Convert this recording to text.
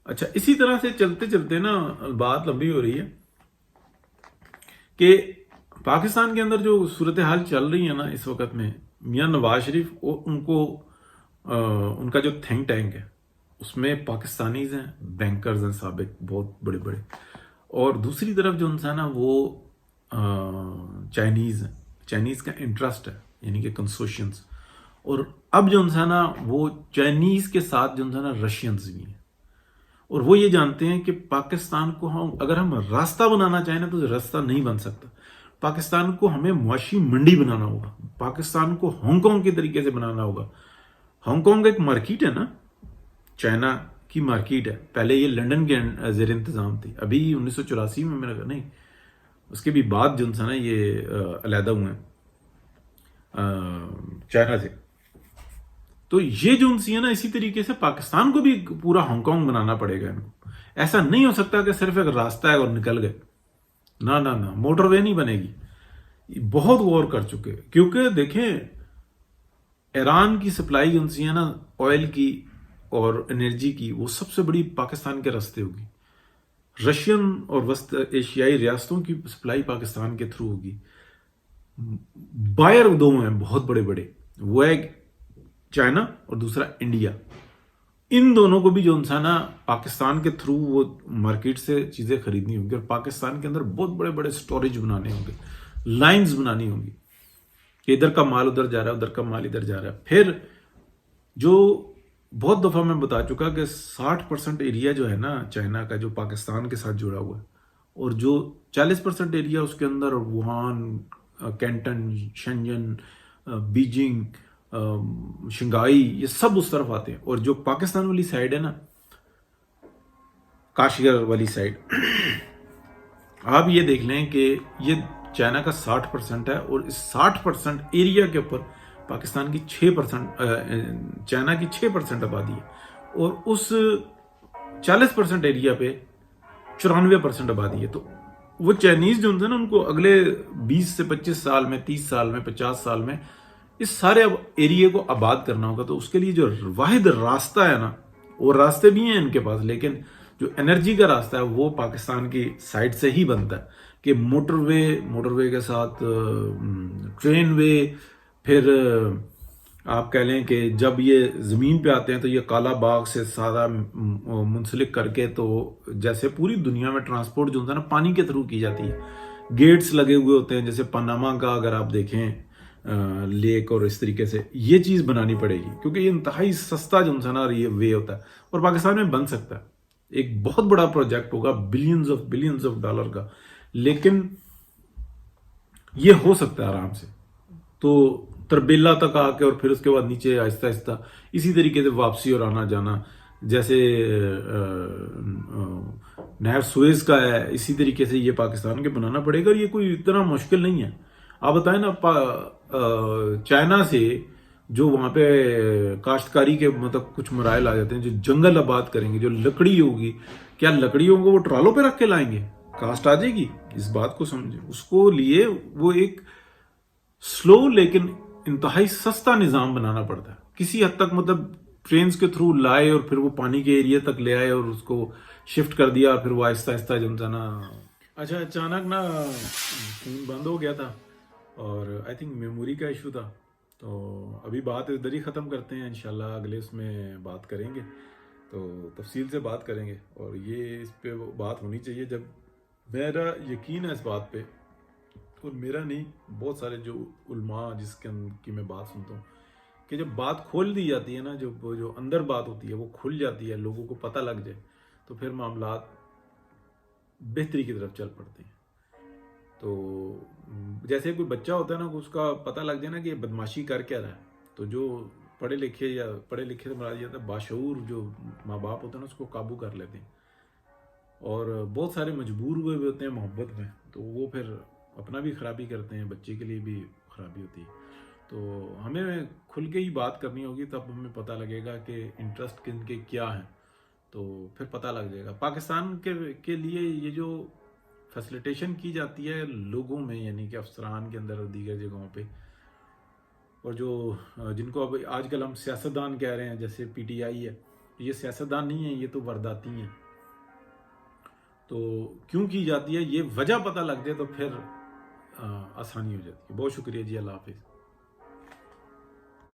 اچھا، اسی طرح سے چلتے چلتے نا بات لمبی ہو رہی ہے کہ پاکستان کے اندر جو صورتحال چل رہی ہے نا اس وقت میں، میاں نواز شریف ان کا جو تھنک ٹینک ہے اس میں پاکستانیز ہیں، بینکرز ہیں سابق بہت بڑے بڑے، اور دوسری طرف جو انسان ہے وہ چائنیز ہیں، چائنیز کا انٹرسٹ ہے یعنی کہ کنسوشینز، اور اب جو انسان ہے وہ چائنیز کے ساتھ جو انسان ہے رشینز بھی ہیں، اور وہ یہ جانتے ہیں کہ پاکستان کو اگر ہم راستہ بنانا چاہیں نا تو راستہ نہیں بن سکتا، پاکستان کو ہمیں معاشی منڈی بنانا ہوگا، پاکستان کو ہانگ کانگ کے طریقے سے بنانا ہوگا۔ ہانگ کانگ ایک مارکیٹ ہے نا، چائنا کی مارکیٹ ہے، پہلے یہ لنڈن کے زیر انتظام تھی، ابھی 1984 میں نے کہا نہیں، اس کے بھی بعد جو انسان ہے یہ علیحدہ ہوئے ہیں چائنا سے۔ تو یہ جو انسی ہے نا اسی طریقے سے پاکستان کو بھی پورا ہانگ کانگ بنانا پڑے گا ان کو، ایسا نہیں ہو سکتا کہ صرف ایک راستہ ہے اور نکل گئے، نہ نہ نہ، موٹر وے نہیں بنے گی۔ بہت غور کر چکے، کیونکہ دیکھیں ایران کی سپلائی جو انسی ہے نا آئل کی اور انرجی کی، وہ سب سے بڑی پاکستان کے راستے ہوگی، رشین اور وسط ایشیائی ریاستوں کی سپلائی پاکستان کے تھرو ہوگی۔ بائر دو ہیں بہت بڑے بڑے، وہ ہے چائنا اور دوسرا انڈیا، ان دونوں کو بھی جو انسان پاکستان کے تھرو وہ مارکیٹ سے چیزیں خریدنی ہوں گی، اور پاکستان کے اندر بہت بڑے بڑے سٹوریج بنانے ہوں گے، لائنز بنانی ہوں گی کہ ادھر کا مال ادھر جا رہا ہے، ادھر کا مال ادھر جا رہا ہے۔ پھر جو بہت دفعہ میں بتا چکا کہ 60% ایریا جو ہے نا چائنا کا جو پاکستان کے ساتھ جڑا ہوا ہے، اور جو 40% ایریا اس کے اندر ووہان، کینٹن، شنجن، بیجنگ، شنگائی، یہ سب اس طرف آتے ہیں، اور جو پاکستان والی سائڈ ہے نا کاشغر والی سائڈ، آپ یہ دیکھ لیں کہ یہ چائنا کا 60% ہے، اور اس 60% ایریا کے اوپر پاکستان کی 6%، چائنا کی 6% آبادی ہے، اور اس 40% ایریا پہ 94% آبادی ہے۔ تو وہ چائنیز جو ہوتے ہیں نا ان کو اگلے 20 سے 25 سال میں، 30 سال میں، 50 سال میں اس سارے ایریے کو آباد کرنا ہوگا، تو اس کے لیے جو واحد راستہ ہے نا، اور راستے بھی ہیں ان کے پاس، لیکن جو انرجی کا راستہ ہے وہ پاکستان کی سائڈ سے ہی بنتا ہے کہ موٹر وے کے ساتھ ٹرین وے، پھر آپ کہہ لیں کہ جب یہ زمین پہ آتے ہیں تو یہ کالا باغ سے سارا منسلک کر کے، تو جیسے پوری دنیا میں ٹرانسپورٹ جو ہوتا ہے نا پانی کے تھرو کی جاتی ہے، گیٹس لگے ہوئے ہوتے ہیں، جیسے پاناما کا اگر آپ دیکھیں لیک، اور اس طریقے سے یہ چیز بنانی پڑے گی، کیونکہ یہ انتہائی سستا جو انسان یہ وے ہوتا ہے، اور پاکستان میں بن سکتا ہے، ایک بہت بڑا پروجیکٹ ہوگا بلینز آف ڈالر کا، لیکن یہ ہو سکتا ہے آرام سے۔ تو تربیلا تک آ کے اور پھر اس کے بعد نیچے آہستہ آہستہ اسی طریقے سے واپسی اور آنا جانا، جیسے نہر سویز کا ہے، اسی طریقے سے یہ پاکستان کے بنانا پڑے گا، اور یہ کوئی اتنا مشکل نہیں ہے۔ آپ بتائیں نا چائنا سے جو وہاں پہ کاشتکاری کے مطلب کچھ مراحل آ جاتے ہیں، جو جنگل آباد کریں گے، جو لکڑی ہوگی، کیا لکڑیوں کو وہ ٹرالوں پہ رکھ کے لائیں گے؟ کاسٹ آ جائے گی، اس بات کو سمجھیں۔ اس کو لیے وہ ایک سلو لیکن انتہائی سستا نظام بنانا پڑتا ہے، کسی حد تک مطلب ٹرینز کے تھرو لائے اور پھر وہ پانی کے ایریا تک لے آئے اور اس کو شفٹ کر دیا، پھر وہ آہستہ آہستہ جو نا اچھا اچانک نا فون بند ہو گیا تھا، اور آئی تھنک میموری کا ایشو تھا، تو ابھی بات ادھر ہی ختم کرتے ہیں، انشاءاللہ اگلے اس میں بات کریں گے، تو تفصیل سے بات کریں گے، اور یہ اس پہ بات ہونی چاہیے جب میرا یقین ہے اس بات پہ، اور میرا نہیں، بہت سارے جو علماء جس کی میں بات سنتا ہوں کہ جب بات کھول دی جاتی ہے نا، جو اندر بات ہوتی ہے وہ کھل جاتی ہے، لوگوں کو پتہ لگ جائے، تو پھر معاملات بہتری کی طرف چل پڑتے ہیں۔ تو جیسے کوئی بچہ ہوتا ہے نا، اس کا پتہ لگ جائے نا کہ یہ بدماشی کر کیا رہا ہے، تو جو پڑھے لکھے سے مراد جاتا ہے باشعور جو ماں باپ ہوتے ہیں نا، اس کو قابو کر لیتے ہیں، اور بہت سارے مجبور ہوئے ہوتے ہیں محبت میں، تو وہ پھر اپنا بھی خرابی کرتے ہیں، بچے کے لیے بھی خرابی ہوتی ہے۔ تو ہمیں کھل کے ہی بات کرنی ہوگی، تب ہمیں پتہ لگے گا کہ انٹرسٹ کن کے کیا ہیں، تو پھر پتہ لگ جائے گا۔ پاکستان کے لیے یہ جو فیسلیٹیشن کی جاتی ہے لوگوں میں، یعنی کہ افسران کے اندر اور دیگر جگہوں پہ، اور جو جن کو اب آج کل ہم سیاستدان کہہ رہے ہیں، جیسے پی ٹی آئی ہے یہ سیاستدان نہیں ہیں، یہ تو وارداتی ہیں. تو کیوں کی جاتی ہے یہ وجہ پتہ لگ جائے تو پھر آسانی ہو جاتی ہے. بہت شکریہ جی، اللہ حافظ.